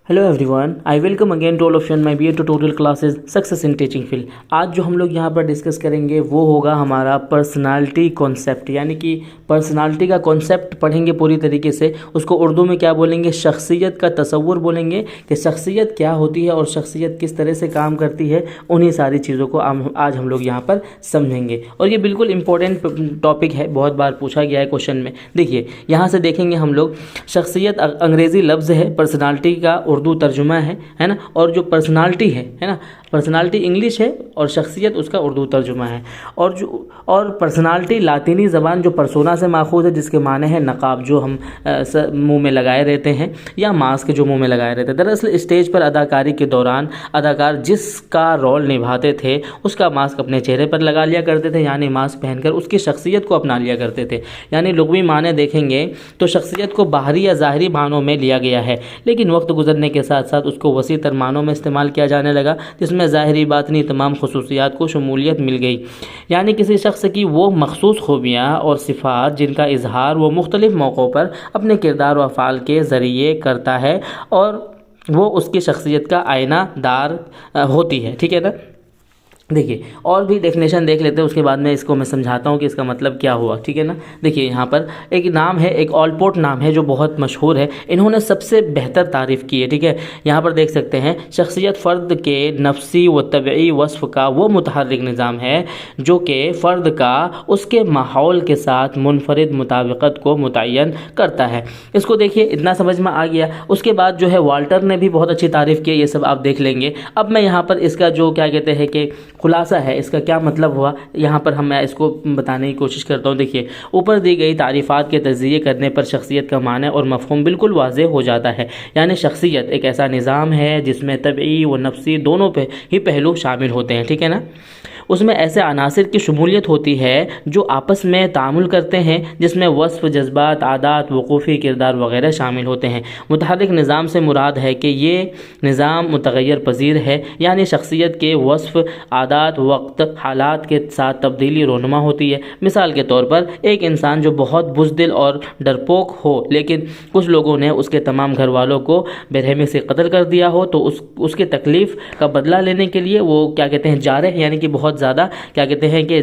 Hello everyone, I welcome again to all of my B tutorial classes success in teaching field. आज जो हम लोग यहाँ पर डिस्कस करेंगे वो होगा हमारा पर्सनालिटी कॉन्सेप्ट, यानी कि पर्सनालिटी का कॉन्सेप्ट पढ़ेंगे पूरी तरीके से। उसको उर्दू में क्या बोलेंगे, शख्सियत का तसव्वुर बोलेंगे कि शख्सियत क्या होती है और शख्सियत किस तरह से काम करती है। उन्हीं सारी चीज़ों को आज हम लोग यहाँ पर समझेंगे और ये बिल्कुल इंपॉर्टेंट टॉपिक है, बहुत बार पूछा गया है क्वेश्चन में। देखिए यहाँ से देखेंगे हम लोग, शख्सियत अंग्रेज़ी लफ्ज़ है, पर्सनालिटी का उर्दू तर्जुमा है ना। और जो पर्सनालिटी है ना, पर्सनालिटी इंग्लिश है और शख्सियत उसका उर्दू तर्जुमा है। और पर्सनालिटी लातीनी ज़बान जो पर्सोना से माखूज़ है, जिसके माने हैं नकाब, जो हम मुंह में लगाए रहते हैं, या मास्क जो मुंह में लगाए रहते हैं। दरअसल स्टेज पर अदाकारी के दौरान अदाकार जिसका रोल निभाते थे उसका मास्क अपने चेहरे पर लगा लिया करते थे, यानी मास्क पहनकर उसकी शख्सियत को अपना लिया करते थे। यानी लुग़वी माने देखेंगे तो शख्सियत को बाहरी या ज़ाहिरी मानों में लिया गया है, लेकिन वक्त गुजरने के साथ साथ उसको वसी तर मानों में इस्तेमाल किया जाने लगा, जिसमें ज़ाहिरी बातनी तमाम खुसूसियात को शमूलियत मिल गई। यानी किसी शख्स की वो मखसूस खूबियाँ और सिफ़ात जिनका इजहार वो मुख्तलिफ़ मौक़ों पर अपने किरदार व अफ़आल के ज़रिए करता है और वो उसकी शख्सियत का आईनादार होती है। ठीक है ना। देखिए और भी डेफिनेशन देख लेते हैं, उसके बाद में इसको मैं समझाता हूँ कि इसका मतलब क्या हुआ। ठीक है ना। देखिए यहाँ पर एक नाम है, एक ऑलपोर्ट नाम है जो बहुत मशहूर है, इन्होंने सबसे बेहतर तारीफ़ की है। ठीक है, यहाँ पर देख सकते हैं, शख्सियत फ़र्द के नफ्सी व तबई वस्फ़ का वो मुतहर्रिक निज़ाम है जो कि फ़र्द का उसके माहौल के साथ मुनफरिद मुताबिकत को मुतय्यन करता है। इसको देखिए, इतना समझ में आ गया। उसके बाद जो है वाल्टर ने भी बहुत अच्छी तारीफ़ की, ये सब आप देख लेंगे। अब मैं यहाँ पर इसका जो क्या कहते हैं कि खुलासा है, इसका क्या मतलब हुआ, यहाँ पर मैं इसको बताने की कोशिश करता हूँ। देखिए, ऊपर दी गई तारीफ़ात के तज़किये करने पर शख्सियत का माने और मफ़हूम बिल्कुल वाज़ेह हो जाता है। यानी शख्सियत एक ऐसा निज़ाम है जिसमें तबई व नफ्सी दोनों पे ही पहलू शामिल होते हैं। ठीक है ना। उसमें ऐसे अनासिर की शमूलियत होती है जो आपस में तामुल करते हैं, जिसमें वस्फ़, जज्बात, आदात, वक़ूफ़ी किरदार वगैरह शामिल होते हैं। मुतहर्रिक निज़ाम से मुराद है कि ये निज़ाम मुतग़य्यर पज़ीर है, यानी शख्सियत के वस्फ़, आदात, वक्त, हालात के साथ तब्दीली रोनुमा होती है। मिसाल के तौर पर एक इंसान जो बहुत बुज़दिल और डरपोक हो, लेकिन कुछ लोगों ने उसके तमाम घर वालों को बेरहमी से कत्ल कर दिया हो, तो उसके तकलीफ़ का बदला लेने के लिए वो क्या कहते हैं, जारह, यानी कि बहुत ज़्यादा क्या कहते हैं कि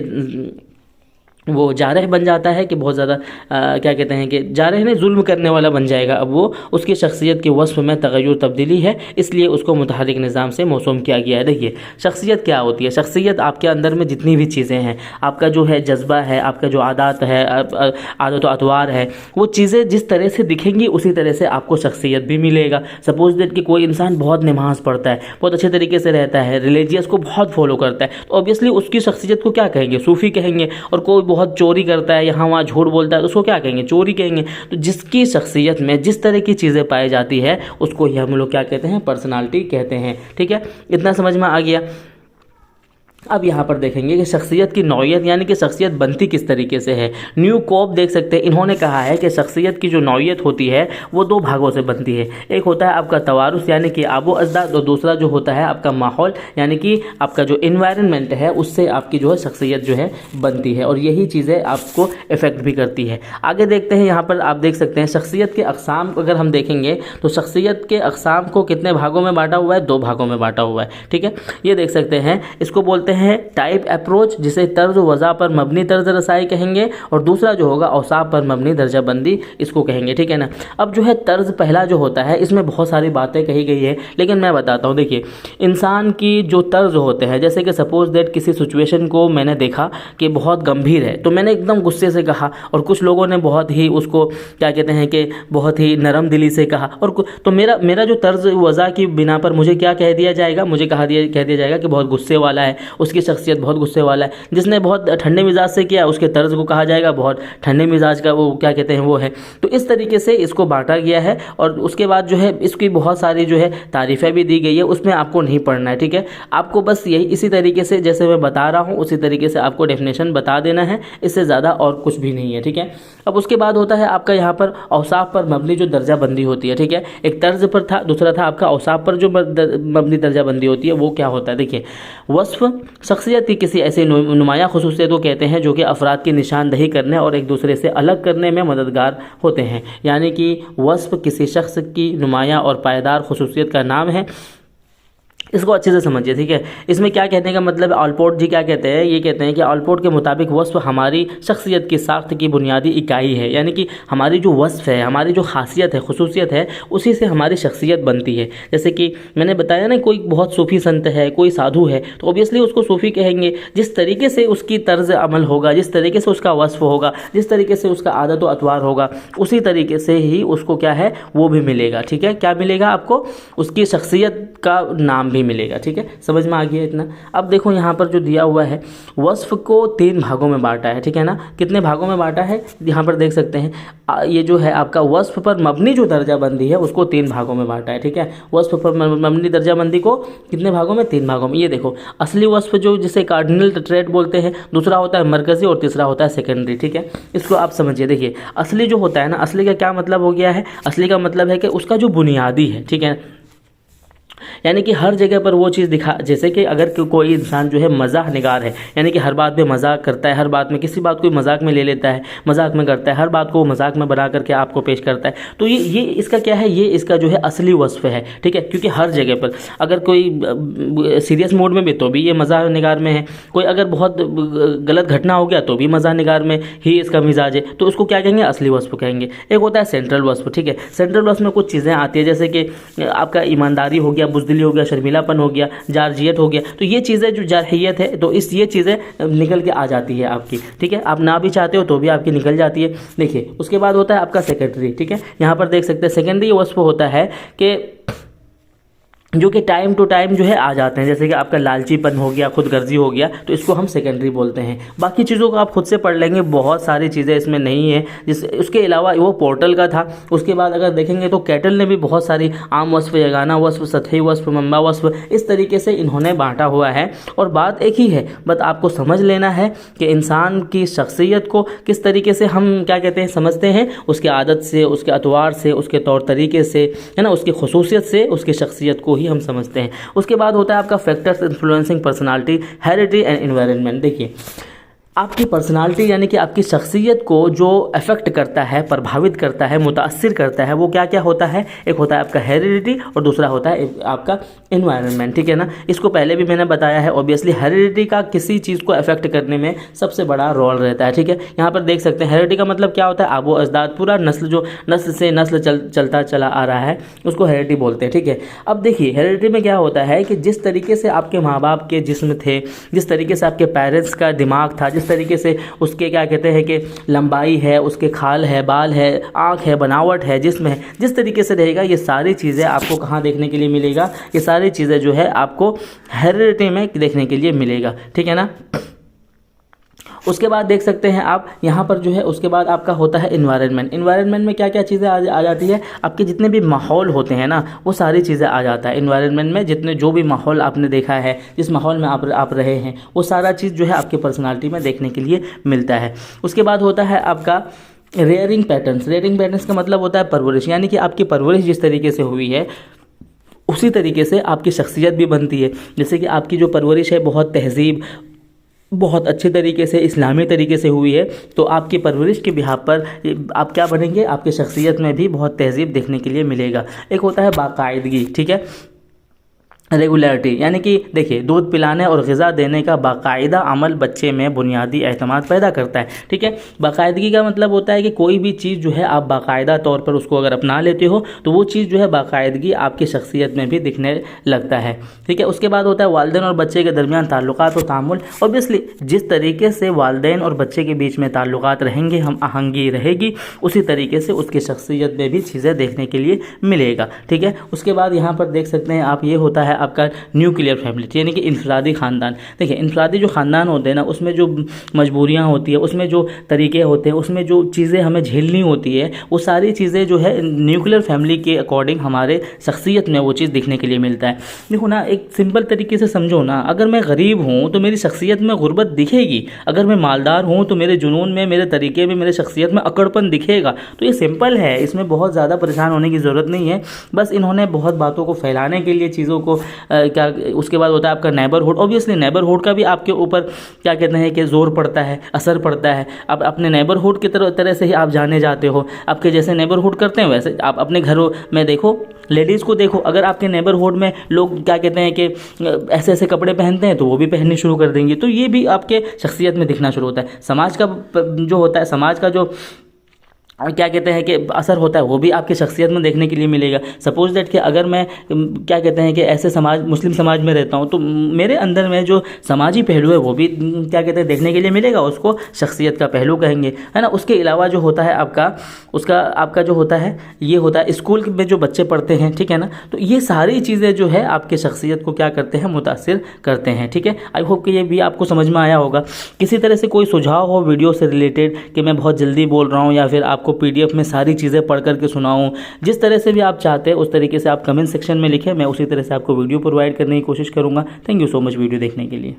वो जारह बन जाता है, कि बहुत ज़्यादा क्या कहते हैं कि जारह ने जुल्म करने वाला बन जाएगा। अब वो उसकी शख्सियत के वस्फ़ में तग़य्युर तब्दीली है, इसलिए उसको मुतहर्रिक निज़ाम से मौसूम किया गया है। देखिए शख्सियत क्या होती है। शख्सियत आपके अंदर में जितनी भी चीज़ें हैं, आपका जो है जज्बा है, आपका जो आदत है, आदत व अतवार है, वो चीज़ें जिस तरह से दिखेंगी उसी तरह से आपको शख्सियत भी मिलेगा। सपोज दैट कि कोई इंसान बहुत नमाज़ पढ़ता है, बहुत अच्छे तरीके से रहता है, रिलीजियस को बहुत फॉलो करता है, तो ऑब्वियसली उसकी शख्सियत को क्या कहेंगे, सूफ़ी कहेंगे। और कोई बहुत चोरी करता है, यहाँ वहाँ झूठ बोलता है, तो उसको क्या कहेंगे, चोरी कहेंगे। तो जिसकी शख्सियत में जिस तरह की चीज़ें पाई जाती है उसको ही हम लोग क्या कहते हैं, पर्सनालिटी कहते हैं। ठीक है, इतना समझ में आ गया। अब यहाँ पर देखेंगे कि शख्सियत की नौइयत, यानी कि शख्सियत बनती किस तरीके से है। न्यू कोप देख सकते हैं, इन्होंने कहा है कि शख्सियत की जो नौइयत होती है वो दो भागों से बनती है। एक होता है आपका तवारुस, यानी कि आबो अजदाद, और दूसरा जो होता है आपका माहौल, यानी कि आपका जो इन्वायरमेंट है उससे आपकी जो है शख्सियत जो है बनती है, और यही चीज़ें आपको इफ़ेक्ट भी करती है। आगे देखते हैं, यहाँ पर आप देख सकते हैं शख्सियत के अक़साम अगर हम देखेंगे तो शख्सियत के अक़साम को कितने भागों में बांटा हुआ है, दो भागों में बांटा हुआ है। ठीक है, ये देख सकते हैं, इसको बोलते हैं टाइप अप्रोच, जिसे तर्ज वज़ा पर मबनी तर्ज रसाई कहेंगे, और दूसरा जो होगा औसाफ पर मबनी दर्जाबंदी, इसको कहेंगे। ठीक है ना। अब जो है तर्ज पहला जो होता है, इसमें बहुत सारी बातें कही गई है, लेकिन मैं बताता हूँ। देखिए इंसान की जो तर्ज होते हैं, जैसे कि सपोज दैट किसी सिचुएशन को मैंने देखा कि बहुत गंभीर है, तो मैंने एकदम गुस्से से कहा, और कुछ लोगों ने बहुत ही उसको क्या कहते हैं कि बहुत ही नरम दिली से कहा, और तो मेरा जो तर्ज वज़ा की बिना पर मुझे क्या कह दिया जाएगा, मुझे कह दिया जाएगा कि बहुत गुस्से वाला है, उसकी शख्सियत बहुत गुस्से वाला है। जिसने बहुत ठंडे मिजाज से किया उसके तर्ज को कहा जाएगा बहुत ठंडे मिजाज का, वो क्या कहते हैं वो है। तो इस तरीके से इसको बांटा गया है, और उसके बाद जो है इसकी बहुत सारी जो है तारीफ़ें भी दी गई है, उसमें आपको नहीं पढ़ना है। ठीक है, आपको बस यही इसी तरीके से जैसे मैं बता रहा हूँ उसी तरीके से आपको डेफिनेशन बता देना है, इससे ज़्यादा और कुछ भी नहीं है। ठीक है, अब उसके बाद होता है आपका यहाँ पर औसाफ पर मबनी जो दर्जाबंदी होती है। ठीक है, एक तर्ज पर था, दूसरा था आपका औसाफ पर जो मबनी दर्जाबंदी होती है, वो क्या होता है। देखिए वस्फ़ शख्सियत की किसी ऐसे नुमाया खुसूसियत को कहते हैं जो कि अफराद की निशानदही करने और एक दूसरे से अलग करने में मददगार होते हैं। यानी कि वस्फ किसी शख्स की नुमाया और पायदार खुसूसियत का नाम है। इसको अच्छे से समझिए, ठीक है। इसमें क्या कहने का मतलब, ऑलपोर्ट जी क्या कहते हैं, ये कहते हैं कि ऑलपोर्ट के मुताबिक वस्फ हमारी शख्सियत की साख्त की बुनियादी इकाई है। यानी कि हमारी जो वस्फ है, हमारी जो खासियत है, खुसूसियत है, उसी से हमारी शख्सियत बनती है। जैसे कि मैंने बताया ना, कोई बहुत सूफ़ी संत है, कोई साधु है, तो ऑब्वियसली उसको सूफ़ी कहेंगे। जिस तरीके से उसकी तर्ज अमल होगा, जिस तरीके से उसका वस्फ होगा, जिस तरीके से उसका आदत व अतवार होगा, उसी तरीके से ही उसको क्या है वो भी मिलेगा, ठीक है। क्या मिलेगा आपको, उसकी शख्सियत का नाम भी मिलेगा, ठीक है। समझ में आ गया इतना। अब देखो यहाँ पर जो दिया हुआ है, वस्फ को 3 भागों में बांटा है, ठीक है ना। कितने भागों में बांटा है यहाँ पर देख सकते हैं। ये जो है आपका वस्फ पर मबनी जो दर्जाबंदी है उसको 3 भागों में बांटा है, ठीक है। वस्फ पर मबनी दर्जाबंदी को कितने भागों में, 3 भागों में। ये देखो, असली वस्फ जो जिसे कार्डिनल ट्रेट बोलते हैं, दूसरा होता है मरकज़ी और तीसरा होता है सेकेंडरी, ठीक है। इसको आप समझिए। देखिए, असली जो होता है ना, असली का क्या मतलब हो गया है, असली का मतलब है कि उसका जो बुनियादी है, ठीक है। यानी कि हर जगह पर वो चीज़ दिखा, जैसे कि अगर कोई इंसान जो है मजाक निगार है, यानी कि हर बात में मजाक करता है, हर बात में किसी बात को मजाक में ले लेता है, मजाक में करता है, हर बात को मजाक में बना करके आपको पेश करता है, तो ये इसका क्या है, ये इसका जो है असली वस्फ है, ठीक है। क्योंकि हर जगह पर अगर कोई सीरियस मूड में भी तो भी ये मजाक निगार में है, कोई अगर बहुत गलत घटना हो गया तो भी मजाक निगार में ही इसका मिजाज है, तो उसको क्या कहेंगे, असली वस्फ कहेंगे। एक होता है सेंट्रल वस्फ, ठीक है। सेंट्रल वस्फ में कुछ चीज़ें आती है, जैसे कि आपका ईमानदारी हो गया, बुज़दिली हो गया, शर्मिलापन हो गया, जारजियत हो गया। तो ये चीज़ें जो जारहियत है, तो ये चीज़ें निकल के आ जाती है आपकी, ठीक है। आप ना भी चाहते हो तो भी आपकी निकल जाती है। देखिए, उसके बाद होता है आपका सेकेंडरी, ठीक है। यहाँ पर देख सकते हैं सेकेंडरी वस्फ होता है कि जो कि टाइम टू टाइम जो है आ जाते हैं, जैसे कि आपका लालचीपन हो गया, खुदगर्जी हो गया, तो इसको हम सेकेंडरी बोलते हैं। बाकी चीज़ों को आप खुद से पढ़ लेंगे, बहुत सारी चीज़ें इसमें नहीं है। उसके अलावा वो पोर्टल का था। उसके बाद अगर देखेंगे तो कैटल ने भी बहुत सारी आम वस्फ, यगाना वस्फ, सतही वस्फ, मंबा वस्फ, इस तरीके से इन्होंने बांटा हुआ है। और बात एक ही है, बस आपको समझ लेना है कि इंसान की शख्सियत को किस तरीके से हम क्या कहते हैं समझते हैं, उसके आदत से, उसके अतवार से, उसके तौर तरीके से, है ना, उसकी खुसूसियत से उसकी शख्सियत को ही हम समझते हैं। उसके बाद होता है आपका factors influencing personality, heredity and environment. देखिए, आपकी पर्सनालिटी यानी कि आपकी शख्सियत को जो अफेक्ट करता है, प्रभावित करता है, मुतासिर करता है, वो क्या क्या होता है। एक होता है आपका हेरिडिटी और दूसरा होता है आपका एनवायरनमेंट, ठीक है ना। इसको पहले भी मैंने बताया है। ऑब्वियसली हेरिडिटी का किसी चीज़ को अफेक्ट करने में सबसे बड़ा रोल रहता है, ठीक है। यहाँ पर देख सकते हैं हेरिडिटी का मतलब क्या होता है, आबो अजदाद, पूरा नस्ल जो नस्ल से नस्ल चलता चला आ रहा है उसको हेरिडिटी बोलते हैं, ठीक है। अब देखिए, हेरिडिटी में क्या होता है कि जिस तरीके से आपके माँ बाप के जिस्म थे, जिस तरीके से आपके पेरेंट्स का दिमाग था, जिस तरीके से उसके क्या कहते हैं कि लंबाई है, उसके खाल है, बाल है, आँख है, बनावट है, जिस्म है, जिस तरीके से रहेगा, ये सारी चीज़ें आपको कहाँ देखने के लिए मिलेगा, ये सारी चीज़ें जो है आपको हेरिडिटी में देखने के लिए मिलेगा, ठीक है ना। उसके बाद देख सकते हैं आप यहाँ पर जो है, उसके बाद आपका होता है इन्वायरमेंट। इन्वायरमेंट में क्या क्या चीज़ें आ जाती है, आपके जितने भी माहौल होते हैं ना, वो सारी चीज़ें आ जाता है इन्वायरमेंट में। जितने जो भी माहौल आपने देखा है, जिस माहौल में आप रहे हैं, वो सारा चीज़ जो है आपकी पर्सनालिटी में देखने के लिए मिलता है। उसके बाद होता है आपका रेयरिंग पैटर्न्स। रेयरिंग पैटर्न्स का मतलब होता है परवरिश, यानी कि आपकी परवरिश जिस तरीके से हुई है उसी तरीके से आपकी शख्सियत भी बनती है। जैसे कि आपकी जो परवरिश है बहुत तहजीब, बहुत अच्छे तरीके से, इस्लामी तरीके से हुई है, तो आपकी परवरिश के बिहाफ पर आप क्या बनेंगे, आपकी शख्सियत में भी बहुत तहजीब देखने के लिए मिलेगा। एक होता है बाकायदगी, ठीक है, रेगुलरिटी, यानी कि देखिए, दूध पिलाने और ग़िज़ा देने का बाकायदा अमल बच्चे में बुनियादी एतमाद पैदा करता है, ठीक है। बाकायदगी का मतलब होता है कि कोई भी चीज़ जो है आप बाकायदा तौर पर उसको अगर अपना लेते हो तो वो चीज़ जो है बाकायदगी आपकी शख्सियत में भी दिखने लगता है, ठीक है। उसके बाद होता है वालिदैन और बच्चे के दरमियान ताल्लुकात और तामुल। ऑब्वियसली जिस तरीके से वालिदैन और बच्चे के बीच में ताल्लुकात रहेंगे, हम आहंगी रहेगी, उसी तरीके से उसकी शख्सियत में भी चीज़ें देखने के लिए मिलेगा, ठीक है। उसके बाद यहाँ पर देख सकते हैं आप, ये होता है आपका न्यूक्लियर फैमिली, यानी कि इनफरादी ख़ानदान। देखिए, इनफरादी जो ख़ानदान होते हैं ना, उसमें जो मजबूरियाँ होती है, उसमें जो तरीके होते हैं, उसमें जो चीज़ें हमें झेलनी होती है, वो सारी चीज़ें जो है न्यूक्लियर फैमिली के अकॉर्डिंग हमारे शख्सियत में वो चीज़ दिखने के लिए मिलता है। देखो ना, एक सिंपल तरीके से समझो ना, अगर मैं गरीब हूँ तो मेरी शख्सियत में गुर्बत दिखेगी, अगर मैं मालदार हूँ तो मेरे जुनून में, मेरे तरीके में, मेरे शख्सियत में अकड़पन दिखेगा। तो ये सिंपल है, इसमें बहुत ज़्यादा परेशान होने की ज़रूरत नहीं है। बस इन्होंने बहुत बातों को फैलाने के लिए, चीज़ों को क्या उसके बाद होता है आपका नेबरहुड। ऑब्वियसली नेबरहुड का भी आपके ऊपर क्या कहते हैं कि जोर पड़ता है, असर पड़ता है। आप अपने नेबरहुड की तरह से ही आप जाने जाते हो। आपके जैसे नेबरहुड करते हैं वैसे आप अपने घरों में देखो, लेडीज़ को देखो, अगर आपके नेबरहुड में लोग क्या कहते हैं कि ऐसे ऐसे कपड़े पहनते हैं तो वो भी पहनने शुरू कर देंगे। तो ये भी आपके शख्सियत में दिखना शुरू होता है। समाज का जो होता है, समाज का जो क्या कहते हैं कि असर होता है वो भी आपकी शख्सियत में देखने के लिए मिलेगा। सपोज दैट कि अगर मैं क्या कहते हैं कि ऐसे समाज, मुस्लिम समाज में रहता हूँ, तो मेरे अंदर में जो समाजी पहलू है वो भी क्या कहते हैं देखने के लिए मिलेगा। उसको शख्सियत का पहलू कहेंगे, है ना। उसके अलावा जो होता है आपका जो होता है ये होता है स्कूल में जो बच्चे पढ़ते हैं, ठीक है ना। तो ये सारी चीज़ें जो है आपके शख्सियत को क्या करते हैं, मुतासिर करते हैं, ठीक है। आई होप कि ये भी आपको समझ में आया होगा। किसी तरह से कोई सुझाव हो वीडियो से रिलेटेड कि मैं बहुत जल्दी बोल रहा हूँ या फिर आपको पीडीएफ में सारी चीज़ें पढ़ करके सुनाऊं, जिस तरह से भी आप चाहते हैं उस तरीके से आप कमेंट सेक्शन में लिखें। मैं उसी तरह से आपको वीडियो प्रोवाइड करने की कोशिश करूंगा। Thank you so much video देखने के लिए।